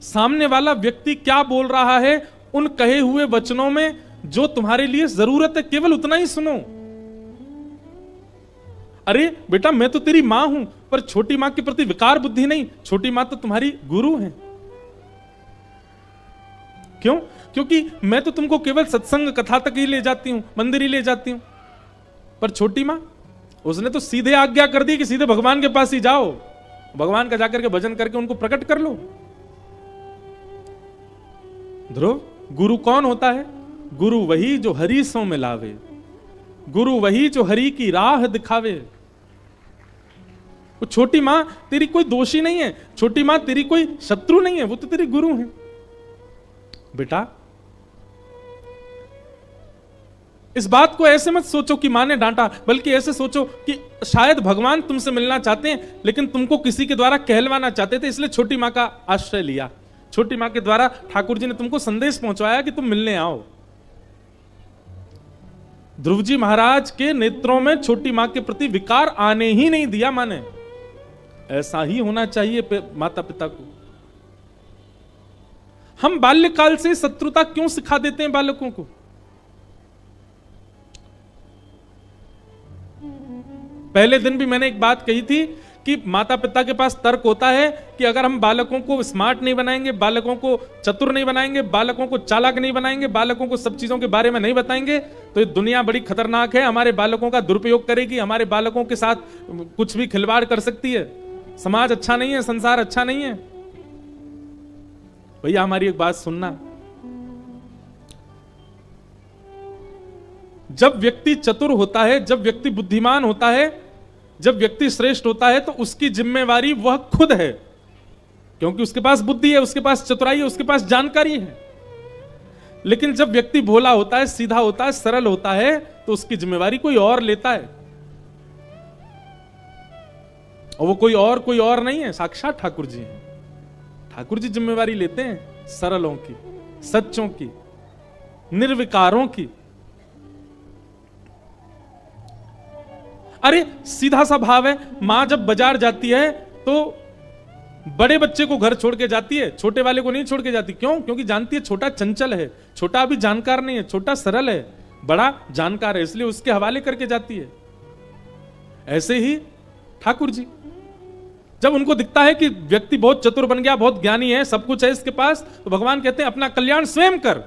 सामने वाला व्यक्ति क्या बोल रहा है उन कहे हुए वचनों में जो तुम्हारे लिए जरूरत है केवल उतना ही सुनो। अरे बेटा मैं तो तेरी मां हूं, पर छोटी मां के प्रति विकार बुद्धि नहीं, छोटी मां तो तुम्हारी गुरु है। क्यों? क्योंकि मैं तो तुमको केवल सत्संग कथा तक ही ले जाती हूं, मंदिर ही ले जाती हूं, पर छोटी मां उसने तो सीधे आज्ञा कर दी कि सीधे भगवान के पास ही जाओ, भगवान का जाकर के भजन करके उनको प्रकट कर लो। ध्रुव, गुरु कौन होता है? गुरु वही जो हरि सो मिलावे, गुरु वही जो हरि की राह दिखावे। वो छोटी मां तेरी कोई दोषी नहीं है, छोटी मां तेरी कोई शत्रु नहीं है, वो तो तेरी गुरु है। बेटा इस बात को ऐसे मत सोचो कि मां ने डांटा, बल्कि ऐसे सोचो कि शायद भगवान तुमसे मिलना चाहते हैं, लेकिन तुमको किसी के द्वारा कहलवाना चाहते थे, इसलिए छोटी मां का आश्रय लिया। छोटी मां के द्वारा ठाकुर जी ने तुमको संदेश पहुंचाया कि तुम मिलने आओ। ध्रुव जी महाराज के नेत्रों में छोटी मां के प्रति विकार आने ही नहीं दिया मां ने। ऐसा ही होना चाहिए माता पिता को। हम बाल्यकाल से शत्रुता क्यों सिखा देते हैं बालकों को? पहले दिन भी मैंने एक बात कही थी कि माता पिता के पास तर्क होता है कि अगर हम बालकों को स्मार्ट नहीं बनाएंगे, बालकों को चतुर नहीं बनाएंगे, बालकों को चालाक नहीं बनाएंगे, बालकों को सब चीजों के बारे में नहीं बताएंगे, तो ये दुनिया बड़ी खतरनाक है, हमारे बालकों का दुरुपयोग करेगी, हमारे बालकों के साथ कुछ भी खिलवाड़ कर सकती है, समाज अच्छा नहीं है, संसार अच्छा नहीं है। भैया हमारी एक बात सुनना, जब व्यक्ति चतुर होता है, जब व्यक्ति बुद्धिमान होता है, जब व्यक्ति श्रेष्ठ होता है, तो उसकी जिम्मेवारी वह खुद है, क्योंकि उसके पास बुद्धि है, उसके पास चतुराई है, उसके पास जानकारी है। लेकिन जब व्यक्ति भोला होता है, सीधा होता है, सरल होता है, तो उसकी जिम्मेवारी कोई और लेता है, और वो कोई और नहीं है, साक्षात ठाकुर जी हैं। ठाकुर जी जिम्मेवारी लेते हैं सरलों की, सच्चों की, निर्विकारों की। अरे सीधा सा भाव है, मां जब बाजार जाती है तो बड़े बच्चे को घर छोड़ के जाती है, छोटे वाले को नहीं छोड़ के जाती। क्यों? क्योंकि जानती है छोटा चंचल है, छोटा अभी जानकार नहीं है, छोटा सरल है, बड़ा जानकार है, इसलिए उसके हवाले करके जाती है। ऐसे ही ठाकुर जी, जब उनको दिखता है कि व्यक्ति बहुत चतुर बन गया, बहुत ज्ञानी है, सब कुछ है इसके पास, तो भगवान कहते हैं अपना कल्याण स्वयं कर।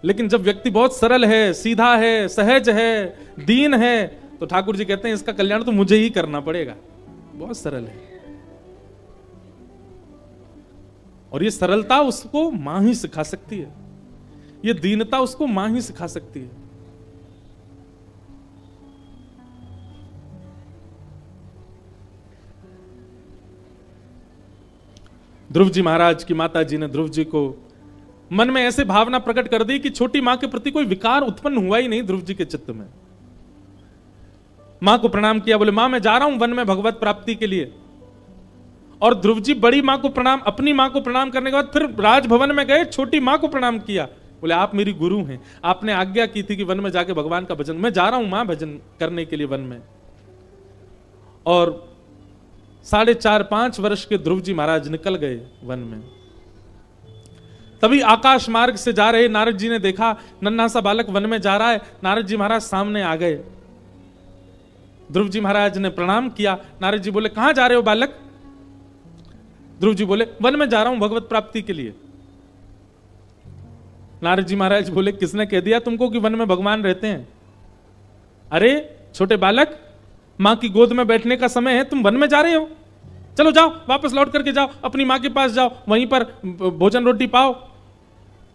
लेकिन जब व्यक्ति बहुत सरल है, सीधा है, सहज है, दीन है, तो ठाकुर जी कहते हैं इसका कल्याण तो मुझे ही करना पड़ेगा। बहुत सरल है, और ये सरलता उसको मां ही सिखा सकती है, ये दीनता उसको मां ही सिखा सकती है। ध्रुव जी महाराज की माता जी ने ध्रुव जी को मन में ऐसे भावना प्रकट कर दी कि छोटी मां के प्रति कोई विकार उत्पन्न हुआ ही नहीं ध्रुव जी के चित्त में। मां को प्रणाम किया, बोले मां मैं जा रहा हूं वन में भगवत प्राप्ति के लिए। और ध्रुव जी बड़ी मां को प्रणाम, अपनी मां को प्रणाम करने के बाद फिर राजभवन में गए, छोटी मां को प्रणाम किया, बोले आप मेरी गुरु हैं, आपने आज्ञा की थी कि वन में जाके भगवान का भजन, मैं जा रहा हूं मां भजन करने के लिए वन में। और 4.5-5 वर्ष के ध्रुव जी महाराज निकल गए वन में। तभी आकाश मार्ग से जा रहे नारद जी ने देखा नन्हा सा बालक वन में जा रहा है। नारद जी महाराज सामने आ गए, ध्रुव जी महाराज ने प्रणाम किया। नारद जी बोले कहां जा रहे हो बालक? ध्रुव जी बोले वन में जा रहा हूं भगवत प्राप्ति के लिए। नारद जी महाराज बोले किसने कह दिया तुमको कि वन में भगवान रहते हैं? अरे छोटे बालक, मां की गोद में बैठने का समय है, तुम वन में जा रहे हो, चलो जाओ वापस लौट करके जाओ, अपनी मां के पास जाओ, वहीं पर भोजन रोटी पाओ।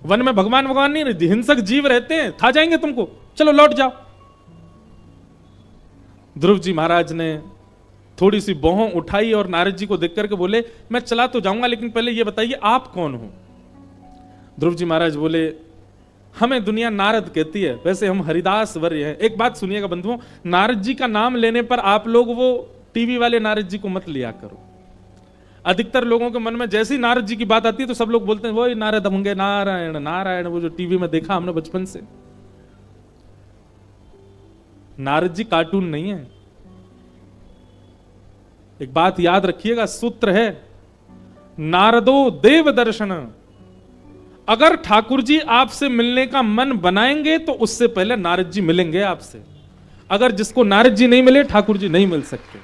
वन में भगवान नहीं रहते, हिंसक जीव रहते हैं, खा जाएंगे तुमको, चलो लौट जाओ। ध्रुव जी महाराज ने थोड़ी सी भौं उठाई और नारद जी को देख करके बोले मैं चला तो जाऊंगा, लेकिन पहले ये बताइए आप कौन हो? ध्रुव जी महाराज बोले हमें दुनिया नारद कहती है, वैसे हम हरिदास वर्य हैं। एक बात सुनिएगा बंधुओं, नारद जी का नाम लेने पर आप लोग वो टीवी वाले नारद जी को मत लिया करो। अधिकतर लोगों के मन में जैसे ही नारद जी की बात आती है तो सब लोग बोलते हैं वो नारद होंगे, नारायण नारायण, वो जो टीवी में देखा हमने बचपन से। नारद जी कार्टून नहीं है, एक बात याद रखिएगा, सूत्र है, नारदो देव दर्शन। अगर ठाकुर जी आपसे मिलने का मन बनाएंगे तो उससे पहले नारद जी मिलेंगे आपसे। अगर जिसको नारद जी नहीं मिले, ठाकुर जी नहीं मिल सकते।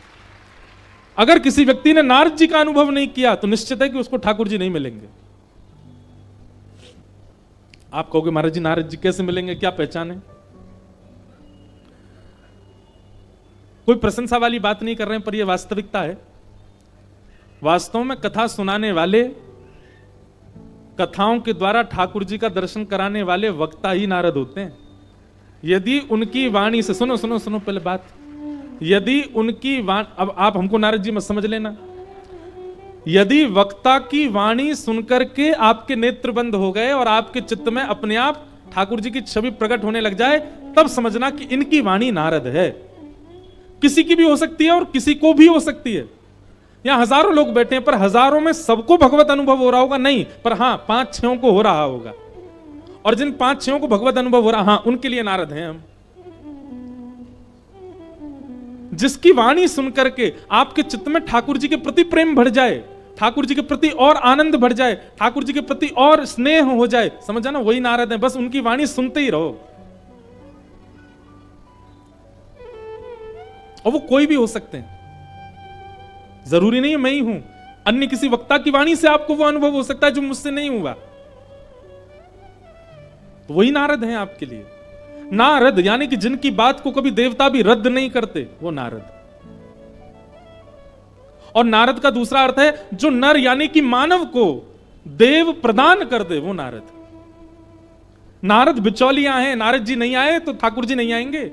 अगर किसी व्यक्ति ने नारद जी का अनुभव नहीं किया तो निश्चित है कि उसको ठाकुर जी नहीं मिलेंगे। आप कहोगे महाराज जी नारद जी कैसे मिलेंगे, क्या पहचान है? कोई प्रशंसा वाली बात नहीं कर रहे हैं, पर यह वास्तविकता है। वास्तव में कथा सुनाने वाले, कथाओं के द्वारा ठाकुर जी का दर्शन कराने वाले वक्ता ही नारद होते हैं। यदि उनकी वाणी से, सुनो सुनो सुनो पहले बात, यदि उनकी वाणी, अब आप हमको नारद जी मत समझ लेना, यदि वक्ता की वाणी सुनकर के आपके नेत्र बंद हो गए और आपके चित्त में अपने आप ठाकुर जी की छवि प्रकट होने लग जाए, तब समझना कि इनकी वाणी नारद है। किसी की भी हो सकती है और किसी को भी हो सकती है। यहां हजारों लोग बैठे हैं, पर हजारों में सबको भगवत अनुभव हो रहा होगा नहीं, पर हां 5-6 को हो रहा होगा। और जिन 5-6 को भगवत अनुभव हो रहा, हां उनके लिए नारद हैं हम। जिसकी वाणी सुनकर के आपके चित्त में ठाकुर जी के प्रति प्रेम बढ़ जाए, ठाकुर जी के प्रति और आनंद बढ़ जाए, ठाकुर जी के प्रति और स्नेह हो जाए, समझ ना, वही नारद है। बस उनकी वाणी सुनते ही रहो। और वो कोई भी हो सकते हैं, जरूरी नहीं है मैं ही हूं। अन्य किसी वक्ता की वाणी से आपको वो अनुभव हो सकता है जो मुझसे नहीं हुआ, तो वही नारद हैं आपके लिए। नारद यानी कि जिनकी बात को कभी देवता भी रद्द नहीं करते, वो नारद। और नारद का दूसरा अर्थ है जो नर यानी कि मानव को देव प्रदान कर दे, वो नारद। नारद बिचौलियां हैं, नारद जी नहीं आए तो ठाकुर जी नहीं आएंगे,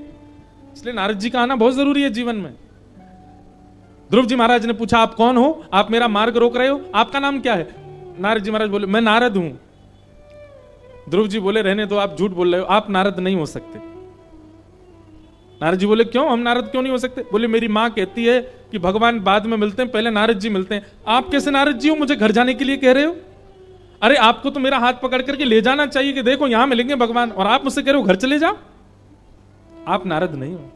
इसलिए नारद जी का आना बहुत जरूरी है जीवन में। ध्रुव जी महाराज ने पूछा आप कौन हो, आप मेरा मार्ग रोक रहे हो, आपका नाम क्या है? नारद जी महाराज बोले मैं नारद हूं। ध्रुव जी बोले रहने दो, आप झूठ बोल रहे हो, आप नारद नहीं हो सकते। नारद जी बोले क्यों, हम नारद क्यों नहीं हो सकते? बोले मेरी मां कहती है कि भगवान बाद में मिलते हैं, पहले नारद जी मिलते हैं। आप कैसे नारद जी हो, मुझे घर जाने के लिए कह रहे हो? अरे आपको तो मेरा हाथ पकड़ करके ले जाना चाहिए कि देखो यहां मिलेंगे भगवान, और आप मुझसे कह रहे हो घर चले जाओ। आप नारद नहीं हो।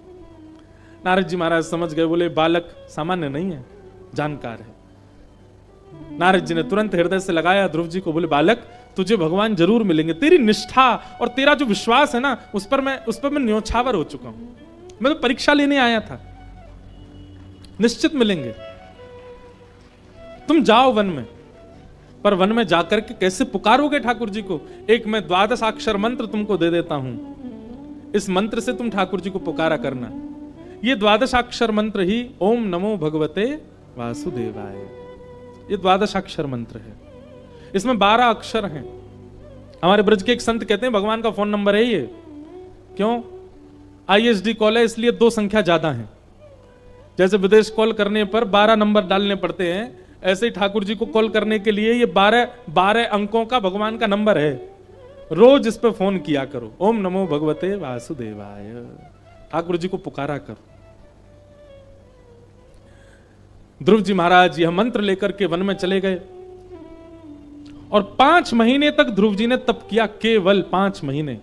नारद जी महाराज समझ गए, बोले बालक सामान्य नहीं है, जानकार है। नारद जी ने तुरंत हृदय से लगाया ध्रुव जी को, बोले बालक तुझे भगवान जरूर मिलेंगे। तेरी निष्ठा और तेरा जो विश्वास है ना, उस पर मैं न्योछावर हो चुका हूं। मैं तो परीक्षा लेने आया था, निश्चित मिलेंगे। तुम जाओ वन में, पर वन में जाकर के कैसे पुकारोगे ठाकुर जी को? एक मैं 12 अक्षर मंत्र तुमको दे देता हूं, इस मंत्र से तुम ठाकुर जी को पुकारा करना। ये 12 अक्षर मंत्र ही ओम नमो भगवते वासुदेवाय, ये 12 अक्षर मंत्र है। इसमें 12 अक्षर हैं। हमारे ब्रज के एक संत कहते हैं भगवान का फोन नंबर है ये। क्यों? ISD कॉल है, इसलिए 2 संख्या ज्यादा है। जैसे विदेश कॉल करने पर 12 नंबर डालने पड़ते हैं, ऐसे ही ठाकुर जी को कॉल करने के लिए ये 12 अंकों का भगवान का नंबर है। रोज इस पे फोन किया करो, ओम नमो भगवते वासुदेवाय, ठाकुर जी को पुकारा करो। ध्रुव जी महाराज यह मंत्र लेकर के वन में चले गए और 5 महीने तक ध्रुव जी ने तप किया, केवल 5 महीने।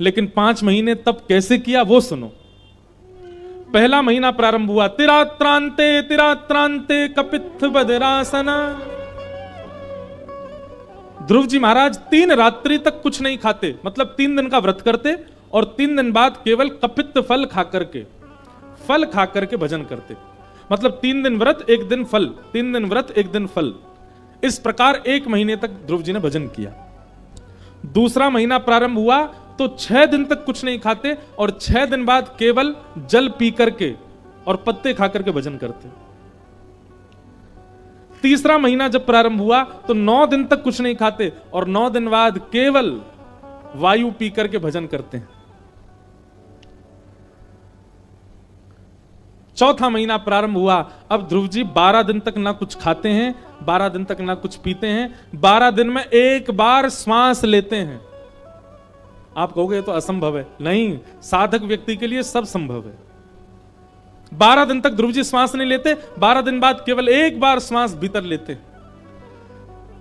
लेकिन 5 महीने तप कैसे किया वो सुनो। पहला महीना प्रारंभ हुआ तिरात्रांते कपित्थ बदरासना। ध्रुव जी महाराज 3 रात्रि तक कुछ नहीं खाते, मतलब 3 दिन का व्रत करते और 3 दिन बाद केवल कपित्त फल खा करके भजन करते। मतलब 3 दिन व्रत 1 दिन फल, 3 दिन व्रत 1 दिन फल। इस प्रकार 1 महीने तक ध्रुव जी ने भजन किया। दूसरा महीना प्रारंभ हुआ तो 6 दिन तक कुछ नहीं खाते और 6 दिन बाद केवल जल पी करके और पत्ते खा करके भजन करते। तीसरा महीना जब प्रारंभ हुआ तो 9 दिन तक कुछ नहीं खाते और 9 दिन बाद केवल वायु पी करके भजन करते हैं। चौथा महीना प्रारंभ हुआ, अब ध्रुव जी 12 दिन तक ना कुछ खाते हैं, 12 दिन तक ना कुछ पीते हैं, 12 दिन में 1 बार श्वास लेते हैं। आप कहोगे तो असंभव है, नहीं, साधक व्यक्ति के लिए सब संभव है। 12 दिन तक ध्रुव जी श्वास नहीं लेते, 12 दिन बाद केवल 1 बार श्वास भीतर लेते।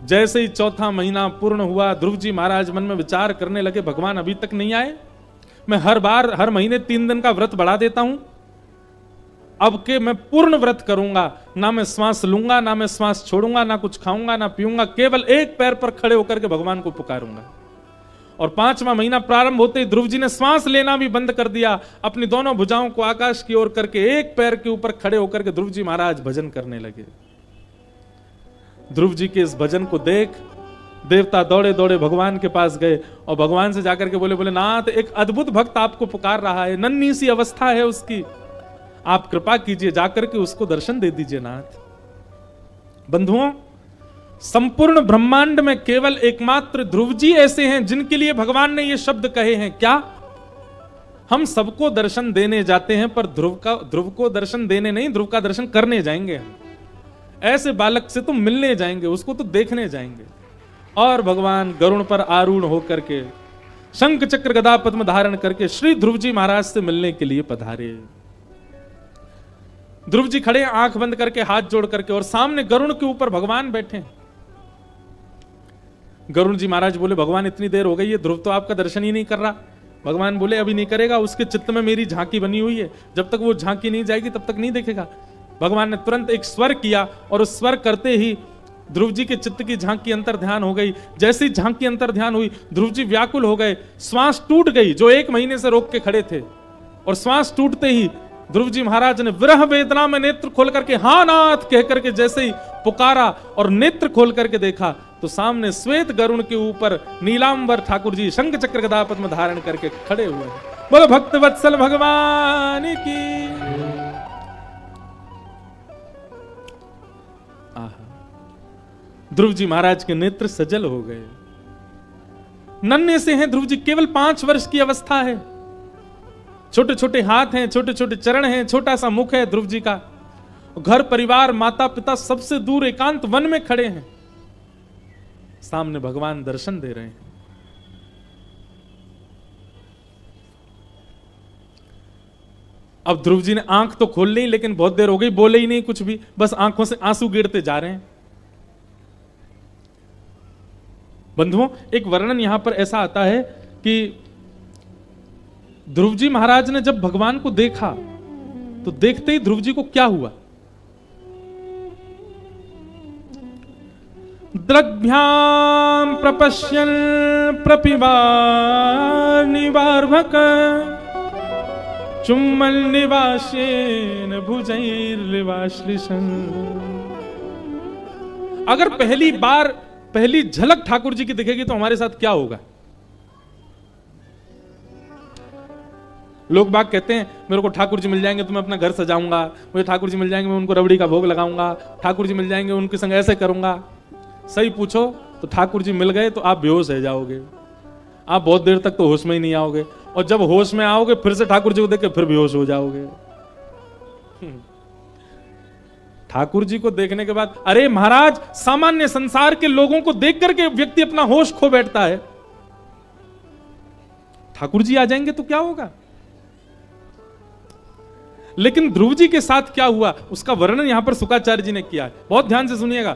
जैसे ही चौथा महीना पूर्ण हुआ, ध्रुव जी महाराज मन में विचार करने लगे भगवान अभी तक नहीं आए। मैं हर महीने 3 दिन का व्रत बढ़ा देता हूं, अब के मैं पूर्ण व्रत करूंगा, ना मैं श्वास लूंगा, ना मैं श्वास छोड़ूंगा, ना कुछ खाऊंगा, ना पीऊंगा, केवल एक पैर पर खड़े होकर के भगवान को पुकारूंगा। और 5वां महीना प्रारंभ होते ही ध्रुव जी ने श्वास लेना भी बंद कर दिया, अपनी दोनों भुजाओं को आकाश की ओर करके एक पैर के ऊपर खड़े होकर के ध्रुव जी महाराज भजन करने लगे। ध्रुव जी के इस भजन को देख देवता दौड़े दौड़े भगवान के पास गए और भगवान से जाकर के बोले नाथ, एक अद्भुत भक्त आपको पुकार रहा है, नन्ही सी अवस्था है उसकी, आप कृपा कीजिए, जाकर के उसको दर्शन दे दीजिए नाथ। बंधुओं, संपूर्ण ब्रह्मांड में केवल एकमात्र ध्रुव जी ऐसे हैं जिनके लिए भगवान ने ये शब्द कहे हैं। क्या? हम सबको दर्शन देने जाते हैं, पर ध्रुव को दर्शन देने नहीं, ध्रुव का दर्शन करने जाएंगे। ऐसे बालक से तो मिलने जाएंगे, उसको तो देखने जाएंगे। और भगवान गरुड़ पर आरूढ़ होकर के शंख चक्र गदा पद्म धारण करके श्री ध्रुव जी महाराज से मिलने के लिए पधारे। ध्रुव जी खड़े, आंख बंद करके, हाथ जोड़ करके, और सामने गरुड़ के ऊपर भगवान बैठे। गरुड़ जी महाराज बोले भगवान इतनी देर हो गई है, ध्रुव तो आपका दर्शन ही नहीं कर रहा। भगवान बोले अभी नहीं करेगा, उसके चित्त में मेरी झांकी बनी हुई है, जब तक वो झांकी नहीं जाएगी तब तक नहीं देखेगा। भगवान ने तुरंत एक स्वर किया और उस स्वर करते ही ध्रुव जी के चित्त की झांकी अंतर ध्यान हो गई। जैसी झांकी अंतर ध्यान हुई, ध्रुव जी व्याकुल हो गए, श्वास टूट गई, जो 1 महीने से रोक के खड़े थे। और श्वास टूटते ही ध्रुव जी महाराज ने विरह वेदना में नेत्र खोल करके हाँ नाथ कह करके जैसे ही पुकारा और नेत्र खोल करके देखा तो सामने श्वेत गरुड़ के ऊपर नीलांबर ठाकुर जी शंख चक्र गदा पद्म धारण करके खड़े हुए। बोलो भक्त वत्सल भगवान की। ध्रुव जी महाराज के नेत्र सजल हो गए। नन्हे से हैं ध्रुव जी, केवल 5 वर्ष की अवस्था है, छोटे छोटे हाथ हैं, छोटे छोटे चरण हैं, छोटा सा मुख है ध्रुव जी का। घर परिवार माता पिता सबसे दूर एकांत वन में खड़े हैं, सामने भगवान दर्शन दे रहे हैं। अब ध्रुव जी ने आंख तो खोल ली, लेकिन बहुत देर हो गई, बोले ही नहीं कुछ भी, बस आंखों से आंसू गिरते जा रहे हैं। बंधुओं, एक वर्णन यहां पर ऐसा आता है कि ध्रुव जी महाराज ने जब भगवान को देखा तो देखते ही ध्रुव जी को क्या हुआ? द्रग्भ्याम प्रपश्यन् प्रपिबार निवार्भक चुम्बन निवासेन भुजैर्लिवाश्लिशन। अगर पहली झलक ठाकुर जी की दिखेगी तो हमारे साथ क्या होगा? लोग बाग कहते हैं मेरे को ठाकुर जी मिल जाएंगे तो मैं अपना घर सजाऊंगा, मुझे ठाकुर जी मिल जाएंगे मैं उनको रबड़ी का भोग लगाऊंगा, ठाकुर जी मिल जाएंगे उनके संग ऐसे करूंगा। सही पूछो तो ठाकुर जी मिल गए तो आप बेहोश रह जाओगे, आप बहुत देर तक तो होश में ही नहीं आओगे, और जब होश में आओगे फिर से ठाकुर जी को देख के फिर बेहोश हो जाओगे। ठाकुर जी को देखने के बाद, अरे महाराज, सामान्य संसार के लोगों को देख करके व्यक्ति अपना होश खो बैठता है, ठाकुर जी आ जाएंगे तो क्या होगा? लेकिन ध्रुव जी के साथ क्या हुआ उसका वर्णन यहां पर शुकाचार्य जी ने किया है, बहुत ध्यान से सुनिएगा।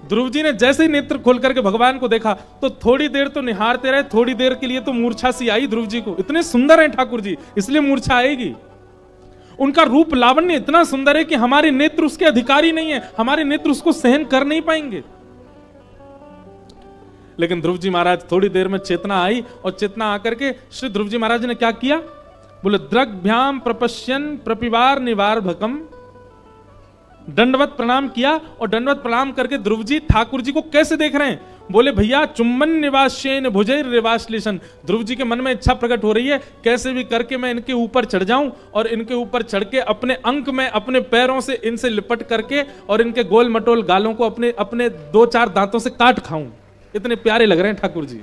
ध्रुव जी ने जैसे ही नेत्र खोल करके भगवान को देखा तो थोड़ी देर तो निहारते रहे, थोड़ी देर के लिए तो मूर्छा सी आई ध्रुव जी को। इतने सुंदर हैं ठाकुर जी, इसलिए मूर्छा आएगी। उनका रूप लावण्य इतना सुंदर है कि हमारे नेत्र उसके अधिकारी नहीं है, हमारे नेत्र उसको सहन कर नहीं पाएंगे। लेकिन ध्रुव जी महाराज थोड़ी देर में चेतना आई, और चेतना आकर के श्री ध्रुव जी महाराज ने क्या किया? बोले द्रग्भ्याम प्रपश्यन् प्रपिबार निवार्भकम, दंडवत प्रणाम किया। और दंडवत प्रणाम करके ध्रुव जी ठाकुर जी को कैसे देख रहे हैं? बोले भैया चुम्बन निवासेन भुजैर्लिवाश्लिशन। ध्रुव जी के मन में इच्छा प्रकट हो रही है कैसे भी करके मैं इनके ऊपर चढ़ जाऊं और इनके ऊपर चढ़ के अपने अंक में अपने पैरों से इनसे लिपट करके और इनके गोल मटोल गालों को अपने 2-4 दांतों से काट खाऊं। इतने प्यारे लग रहे हैं ठाकुर जी।